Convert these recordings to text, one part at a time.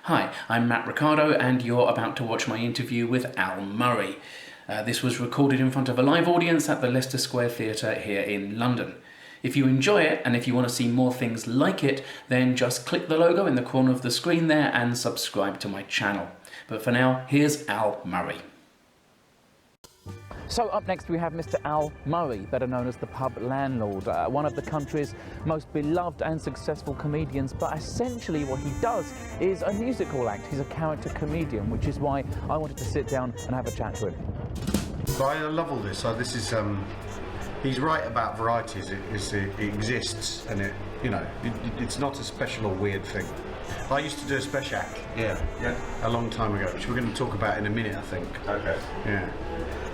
Hi, I'm Matt Ricardo, and you're about to watch my interview with Al Murray. This was recorded in front of a live audience at the Leicester Square Theatre here in London. If you enjoy it, and if you want to see more things like it, then just click the logo in the corner of the screen there and subscribe to my channel. But for now, here's Al Murray. So up next we have Mr. Al Murray, better known as the Pub Landlord, one of the country's most beloved and successful comedians, but essentially what he does is a musical act. He's a character comedian, which is why I wanted to sit down and have a chat to him. So I love all this. So this is, he's right about varieties. It exists, and it's not a special or weird thing. I used to do a special act, a long time ago, which we're going to talk about in a minute, I think. Okay. Yeah.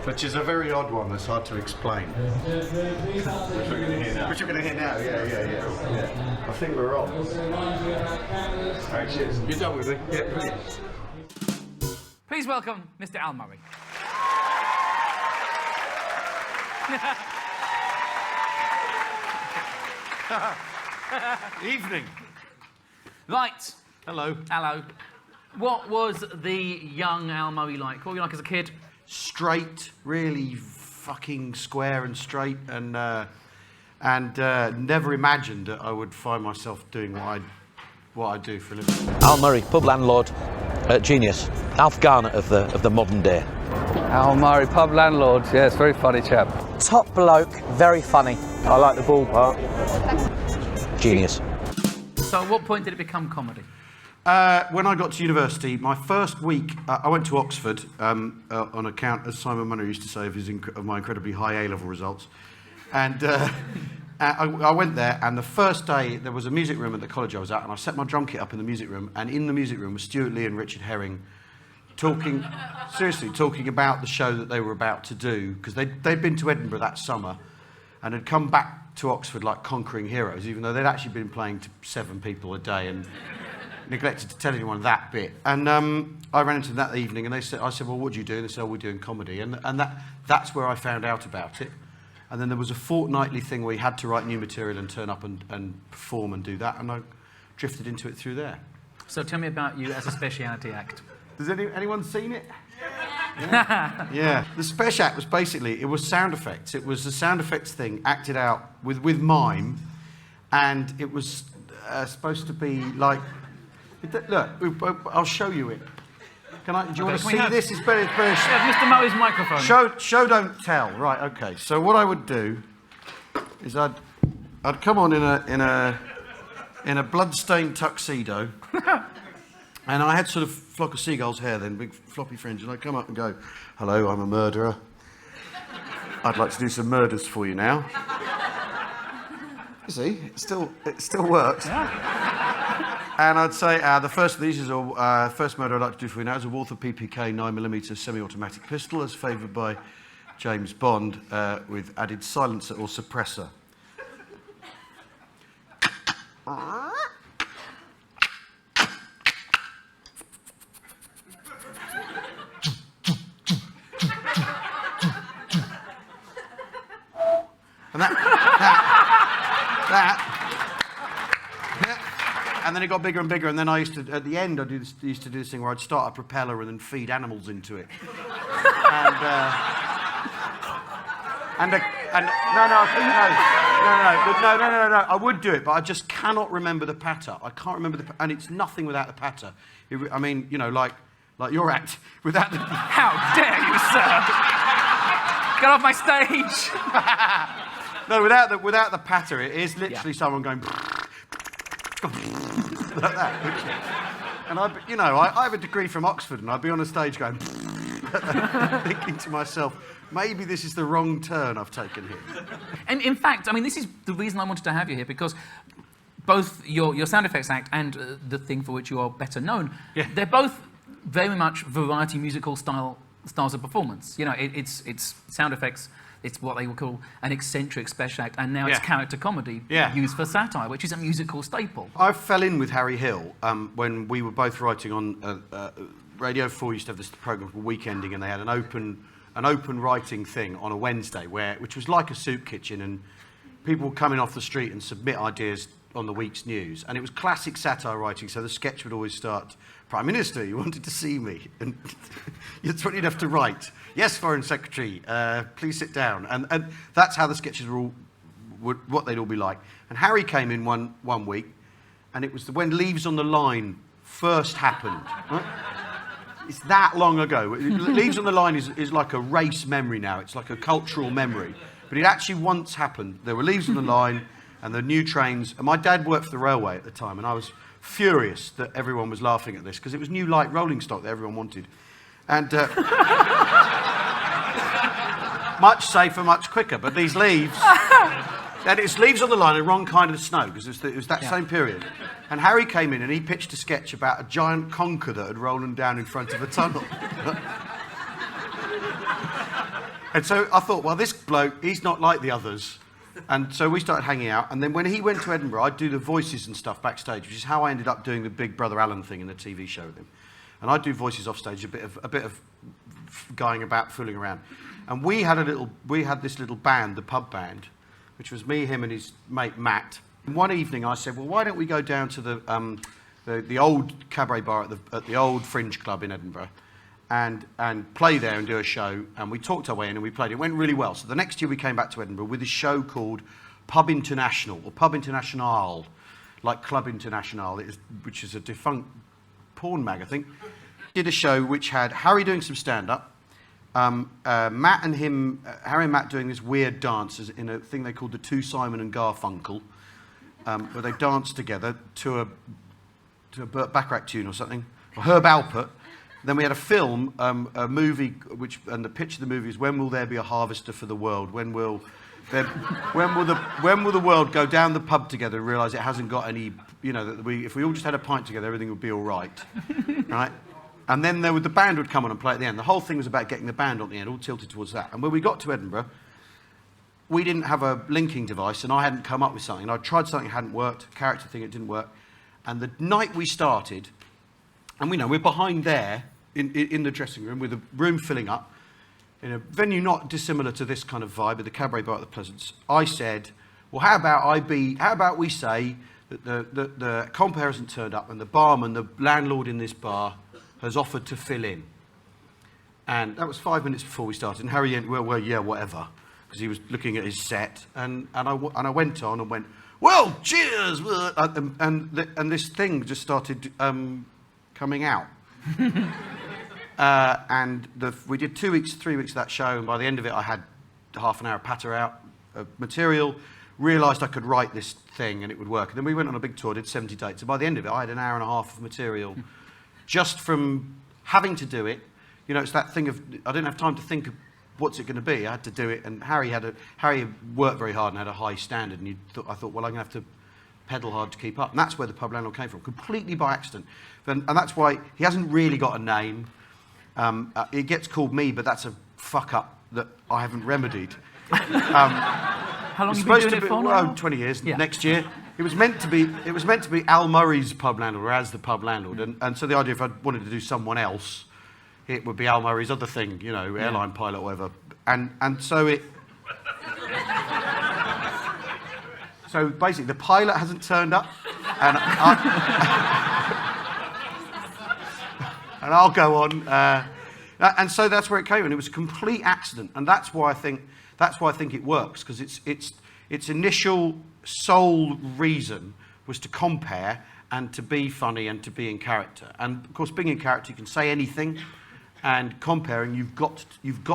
Which is a very odd one that's hard to explain. Which we're going to hear now. Which we're going to hear now, yeah. I think we're on. Alright, cheers. You're done with me? Yeah, brilliant. Please welcome Mr. Al Murray. Evening. Right. Hello. Hello. What was the young Al Murray like? What were you like as a kid? Straight, really fucking square and straight, and never imagined that I would find myself doing what I do for a living. Al Murray, pub landlord, genius. Alf Garner of the modern day. Al Murray, pub landlord, yes, very funny chap. Top bloke, very funny. I like the ballpark. Genius. So at what point did it become comedy? When I got to university, my first week, I went to Oxford on account, as Simon Munner used to say, of my incredibly high A-level results. And I went there, and the first day, there was a music room at the college I was at, and I set my drum kit up in the music room, and in the music room was Stuart Lee and Richard Herring talking about the show that they were about to do, because they'd been to Edinburgh that summer, and had come back to Oxford like conquering heroes, even though they'd actually been playing to 7 people a day, and neglected to tell anyone that bit. And I ran into them that evening, and I said, well, what do you do? And they said, oh, we're doing comedy. And that's where I found out about it. And then there was a fortnightly thing where you had to write new material and turn up and perform and do that, and I drifted into it through there. So tell me about you as a speciality act. Has anyone seen it? Yeah. The special act was basically, it was sound effects. It was a sound effects thing acted out with mime, and it was supposed to be like, look, I'll show you it. Do you want to see this? It's better. Yeah, Mr. Murray's microphone. Show, don't tell. Right. Okay. So what I would do is I'd come on in a blood-stained tuxedo, and I had sort of flock of seagulls' hair then, big floppy fringe, and I'd come up and go, "Hello, I'm a murderer. I'd like to do some murders for you now." You see, it still works. Yeah. And I'd say, the first of these is first murder I'd like to do for you now is a Walther PPK 9mm semi-automatic pistol, as favoured by James Bond, with added silencer or suppressor. And and then it got bigger and bigger, and then I used to, at the end, used to do this thing where I'd start a propeller and then feed animals into it. No, I would do it, but I just cannot remember the patter. I can't remember and it's nothing without the patter. I mean, like your act, without the... How dare you, sir! Get off my stage! No, without the patter, it is literally someone going... like that. And I have a degree from Oxford, and I'd be on a stage going, thinking to myself, maybe this is the wrong turn I've taken here. And in fact, I mean, this is the reason I wanted to have you here, because both your sound effects act and the thing for which you are better known, they're both very much variety musical styles of performance. It's sound effects. It's what they would call an eccentric special act, and now it's character comedy used for satire, which is a musical staple. I fell in with Harry Hill when we were both writing on Radio 4. Used to have this program called Weekending, and they had an open writing thing on a Wednesday, which was like a soup kitchen, and people would come in off the street and submit ideas on the week's news, and it was classic satire writing. So the sketch would always start, Prime Minister, you wanted to see me. And that's what you'd have to write. Yes, Foreign Secretary, please sit down. And that's how the sketches were all, what they'd all be like. And Harry came in one week, and it was when Leaves on the Line first happened. Right? It's that long ago. Leaves on the Line is like a race memory now. It's like a cultural memory. But it actually once happened. There were Leaves on the Line and the new trains. And my dad worked for the railway at the time, and I was furious that everyone was laughing at this because it was new light rolling stock that everyone wanted. And much safer, much quicker. But these leaves, and it's Leaves on the Line and wrong kind of snow because it was that same period. And Harry came in and he pitched a sketch about a giant conker that had rolled down in front of a tunnel. And so I thought, well, this bloke, he's not like the others. And so we started hanging out. And then when he went to Edinburgh, I'd do the voices and stuff backstage, which is how I ended up doing the Big Brother Alan thing in the TV show with him. And I'd do voices off stage, a bit of going about, fooling around. And we had this little band, the Pub Band, which was me, him, and his mate Matt. And one evening, I said, well, why don't we go down to the old cabaret bar at the old Fringe Club in Edinburgh, and play there and do a show. And we talked our way in and we played. It went really well. So the next year we came back to Edinburgh with a show called Pub International, or Pub International, like Club International, which is a defunct porn mag, I think. Did a show which had Harry doing some stand-up, Matt and him, Harry and Matt doing this weird dance in a thing they called the Two Simon and Garfunkel, where they danced together to a Burt Bacharach tune or something, or Herb Alpert. Then we had a film, a movie, and the pitch of the movie is when will there be a harvester for the world? When will the world go down the pub together and realise it hasn't got any, that if we all just had a pint together, everything would be all right, right? And then the band would come on and play at the end. The whole thing was about getting the band on the end, all tilted towards that. And when we got to Edinburgh, we didn't have a linking device, and I hadn't come up with something. And I tried something that hadn't worked, a character thing, it didn't work. And the night we started, and we're behind there in the dressing room with the room filling up, in a venue not dissimilar to this kind of vibe, at the cabaret bar at the Pleasance. I said, well, how about we say that the compere hasn't turned up, and the barman, the landlord in this bar, has offered to fill in. And that was 5 minutes before we started. And Harry went, well, yeah, whatever, because he was looking at his set. And I went on and went, well, cheers! And this thing just started coming out. We did 2 weeks, 3 weeks of that show, and by the end of it, I had half an hour patter out of material, realised I could write this thing and it would work. And then we went on a big tour, did 70 dates, and by the end of it, I had an hour and a half of material just from having to do it. It's that thing of, I didn't have time to think of what's it going to be. I had to do it, and Harry worked very hard and had a high standard, and I thought, well, I'm going to have to pedal hard to keep up. And that's where the Pub Landlord came from, completely by accident. And that's why he hasn't really got a name. It gets called Me, but that's a fuck up that I haven't remedied. How long have you been doing it for now? Well, 20 years. Yeah. Next year. It was meant to be Al Murray's Pub Landlord, or as the Pub Landlord. And so the idea, if I wanted to do someone else, it would be Al Murray's other thing, airline pilot or whatever. And so it... So basically, the pilot hasn't turned up, and I'll go on. And so that's where it came, and it was a complete accident. And that's why I think it works, because its initial sole reason was to compare and to be funny and to be in character. And of course, being in character, you can say anything, and comparing, you've got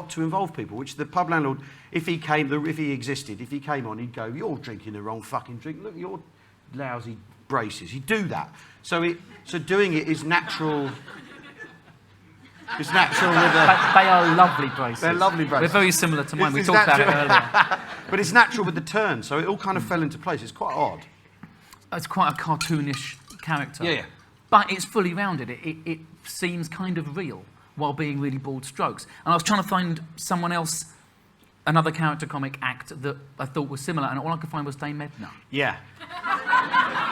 to involve people. Which the Pub Landlord, if he existed, if he came on, he'd go, "You're drinking the wrong fucking drink. Look, your lousy braces." He'd do that. So doing it is natural. It's natural. They are lovely braces. They're lovely braces. They're very similar to mine. We talked about it earlier. But it's natural with the turn, so it all kind of fell into place. It's quite odd. It's quite a cartoonish character. Yeah. But it's fully rounded. It seems kind of real while being really broad strokes. And I was trying to find someone else, another character comic act that I thought was similar, and all I could find was Dame Edna. Yeah.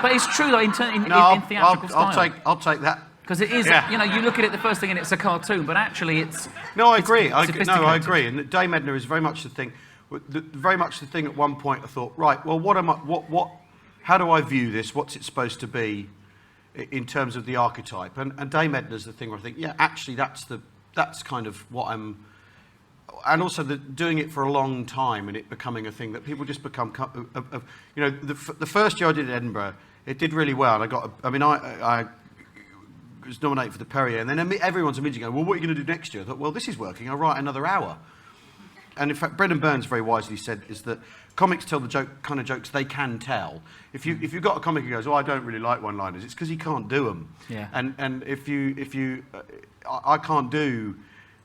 But it's true though, in theatrical style. I'll take that. Because it is, you look at it the first thing and it's a cartoon, but actually it's... No, I agree. I agree. And Dame Edna is very much the thing. Very much the thing. At one point, I thought, right, well, how do I view this? What's it supposed to be? in terms of the archetype. And Dame Edna's the thing where I think, yeah, actually that's kind of what I'm. And also doing it for a long time and it becoming a thing that people just become, you know, the first year I did in Edinburgh, it did really well. And I was nominated for the Perrier, and then everyone's immediately going, well, what are you going to do next year? I thought, well, this is working, I'll write another hour. And in fact, Brendan Burns very wisely said is that comics tell the kind of jokes they can tell. If you've got a comic who goes, oh, I don't really like one-liners, it's because he can't do them. Yeah. And I can't do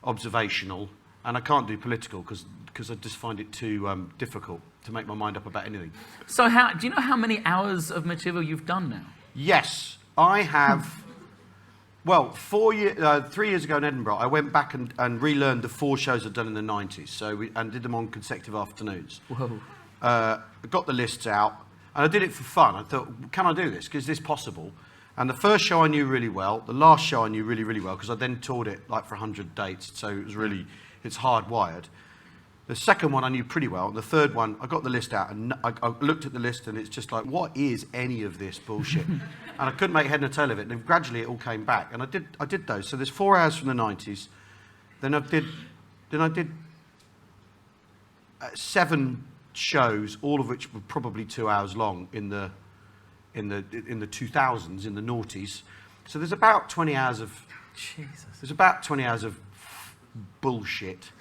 observational, and I can't do political because I just find it too difficult to make my mind up about anything. So do you know how many hours of material you've done now? Yes, I have. Well, 3 years ago in Edinburgh, I went back and relearned the 4 shows I'd done in the 90s, and did them on consecutive afternoons. Whoa. I got the lists out, and I did it for fun. I thought, can I do this? Is this possible? And the first show I knew really well. The last show I knew really, really well, because I then toured it like for 100 dates, so it was really, it's hardwired. The second one I knew pretty well. The third one, I got the list out, and I looked at the list, and it's just like, what is any of this bullshit? And I couldn't make head and tail of it. And then gradually it all came back, and I did those. So there's 4 hours from the 90s. Then I did 7 shows, all of which were probably 2 hours long in the 2000s, in the noughties. So there's about 20 hours of. Jesus. There's about 20 hours of bullshit.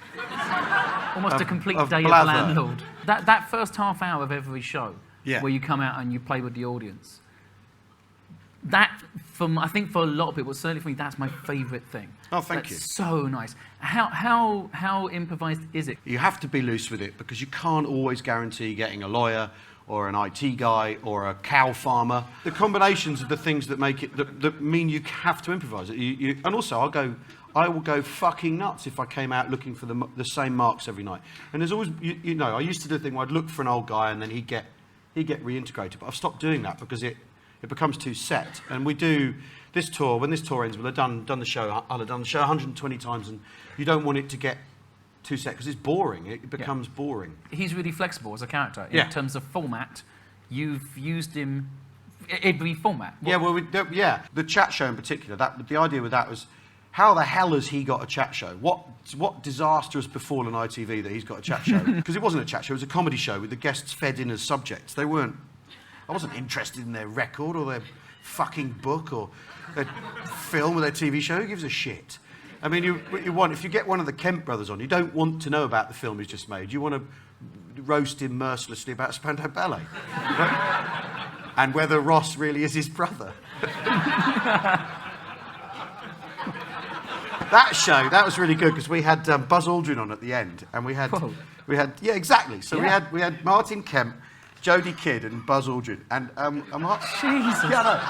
Almost a complete of day blather. of Landlord. That first half hour of every show, Yeah. where you come out and you play with the audience. That, I think for a lot of people, certainly for me, that's my favourite thing. Oh, thank you. That's so nice. How improvised is it? You have to be loose with it because you can't always guarantee getting a lawyer or an IT guy or a cow farmer. The combinations of the things that make it that mean you have to improvise it. And also, I will go fucking nuts if I came out looking for the same marks every night. And there's always, you know, I used to do the thing where I'd look for an old guy and then he'd get reintegrated. But I've stopped doing that because it becomes too set. And we do this tour. When this tour ends, we'll have done the show. I'll have done the show 120 times, and you don't want it to get too set because it's boring. It becomes boring. He's really flexible as a character in Yeah. terms of format. You've used him every format. Yeah, well, the chat show in particular. The idea with that was, how the hell has he got a chat show? What disaster has befallen ITV that he's got a chat show? Because it wasn't a chat show; it was a comedy show with the guests fed in as subjects. I wasn't interested in their record or their fucking book or their film or their TV show. Who gives a shit? I mean, if you get one of the Kemp brothers on, you don't want to know about the film he's just made. You want to roast him mercilessly about Spandau Ballet. And whether Ross really is his brother. That show, that was really good because we had Buzz Aldrin on at the end, and we had yeah, exactly. So Yeah. we had Martin Kemp, Jodie Kidd, and Buzz Aldrin, and I'm like, Jesus. yeah,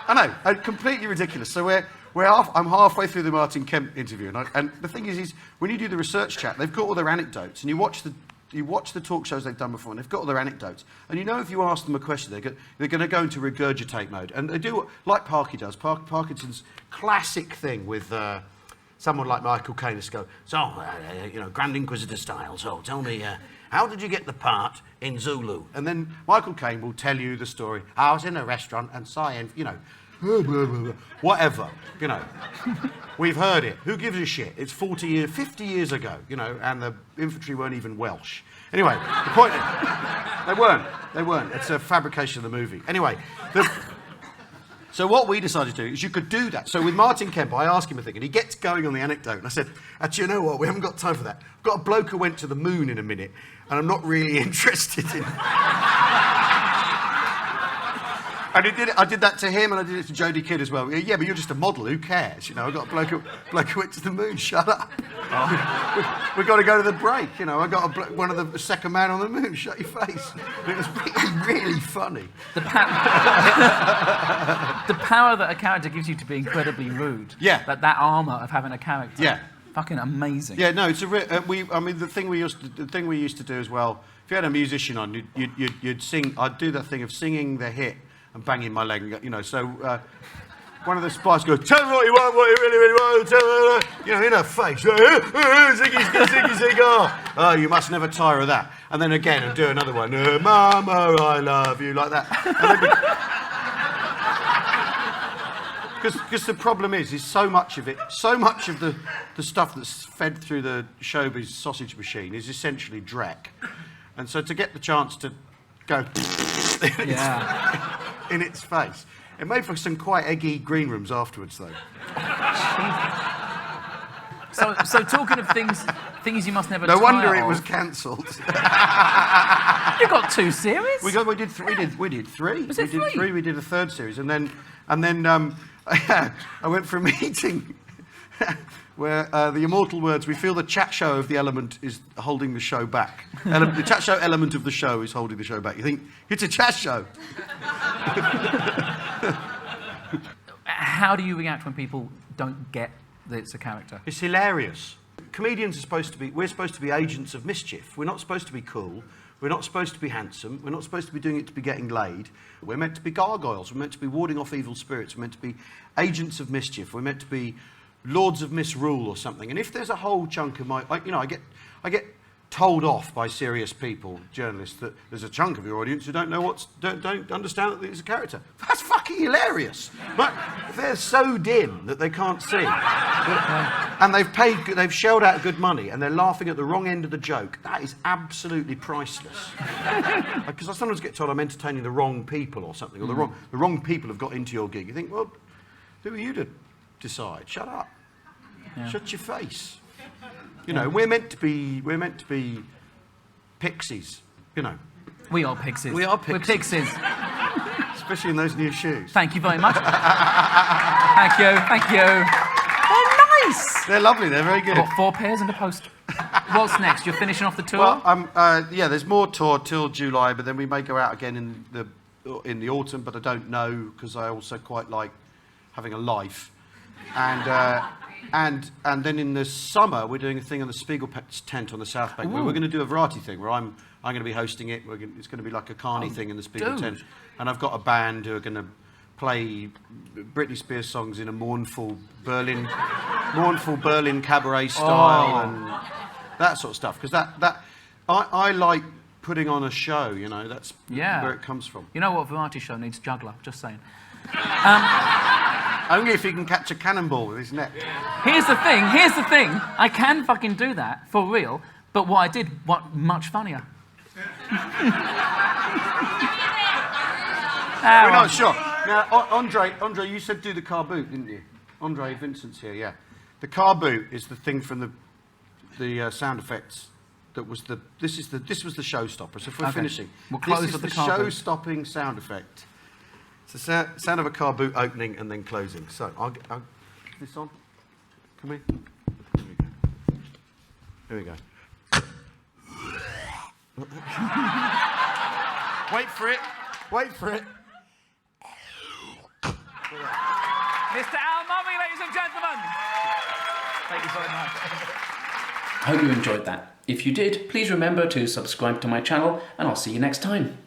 I know, completely ridiculous. So I'm halfway through the Martin Kemp interview, and the thing is when you do the research chat, they've got all their anecdotes, and you watch the talk shows they've done before, and they've got all their anecdotes. And you know if you ask them a question, they're going to go into regurgitate mode. And they do, like Parky does. Parkinson's classic thing with someone like Michael Caine is go, so, Grand Inquisitor style, so tell me, how did you get the part in Zulu? And then Michael Caine will tell you the story. I was in a restaurant and Cyan, whatever, We've heard it. Who gives a shit? It's 50 years ago, and the infantry weren't even Welsh. Anyway, the point is, they weren't. It's a fabrication of the movie. Anyway, so what we decided to do is you could do that. So with Martin Kemp, I asked him a thing, and he gets going on the anecdote, and I said, actually, you know what? We haven't got time for that. I've got a bloke who went to the moon in a minute, and I'm not really interested in. And I did that to him, and I did it to Jodie Kidd as well. Yeah, but you're just a model. Who cares? I got a bloke who went to the moon. Shut up. We've got to go to the break. I got one of the second man on the moon. Shut your face. It was really funny. The power that a character gives you to be incredibly rude. Yeah. That armour of having a character. Yeah. Fucking amazing. Yeah, no, it's the thing we used to do as well. If you had a musician on, you'd sing. I'd do that thing of singing the hit and banging my leg, So one of the spies goes, "Tell me what you want, what you really, really want." Tell me, in her face, ziggy, cigar. Oh, you must never tire of that. And then again, and do another one. Mama, I love you, like that. And Because the problem is so much of the stuff that's fed through the showbiz sausage machine is essentially dreck. And so to get the chance to go in its face, it made for some quite eggy green rooms afterwards, though. So talking of things you must never. No wonder tire it was of. cancelled. You got 2 series. We did three. Was it we did three? three. We did a third series, and then I went for a meeting where the immortal words, "We feel the chat show of the element is holding the show back. The chat show element of the show is holding the show back." You think it's a chat show? How do you react when people don't get that it's a character? It's hilarious. Comedians are we're supposed to be agents of mischief. We're not supposed to be cool. We're not supposed to be handsome. We're not supposed to be doing it to be getting laid. We're meant to be gargoyles. We're meant to be warding off evil spirits. We're meant to be agents of mischief. We're meant to be lords of misrule or something. And if there's a whole chunk of I get told off by serious people, journalists, that there's a chunk of your audience who don't understand that it's a character. That's fucking hilarious. But they're so dim that they can't see. And they've shelled out good money and they're laughing at the wrong end of the joke. That is absolutely priceless. Because I sometimes get told I'm entertaining the wrong people or something, or the wrong people have got into your gig. You think, well, who are you to decide? Shut up. Yeah. Shut your face. You know, we're meant to be pixies, you know. We are pixies. We are pixies. We're pixies. Especially in those new shoes. Thank you very much. Thank you. They're nice. They're lovely, they're very good. I've got 4 pairs and a post. What's next? You're finishing off the tour? Well, there's more tour till July, but then we may go out again in the autumn, but I don't know, because I also quite like having a life. And then in the summer, we're doing a thing on the Spiegel tent on the South Bank, where we're going to do a variety thing, where I'm going to be hosting it. It's going to be like a carny thing in the Spiegel tent. And I've got a band who are going to play Britney Spears songs in a mournful Berlin cabaret style and that sort of stuff. Because I like putting on a show, you know, that's where it comes from. You know what variety show needs? Juggler, just saying. Only if he can catch a cannonball with his neck. Here's the thing. I can fucking do that, for real, but what I did, much funnier. We're not sure. Now, Andre, you said do the car boot, didn't you? Andre Vincent's here, yeah. The car boot is the thing from the sound effects. This was the showstopper. So if we're finishing, we'll close this is with the the car boot. show-stopping sound effect. It's the sound of a car boot opening and then closing. So I'll get this on. Come here. Here we go. Wait for it. Mr. Al Mummy, ladies and gentlemen. Thank you very much. I hope you enjoyed that. If you did, please remember to subscribe to my channel, and I'll see you next time.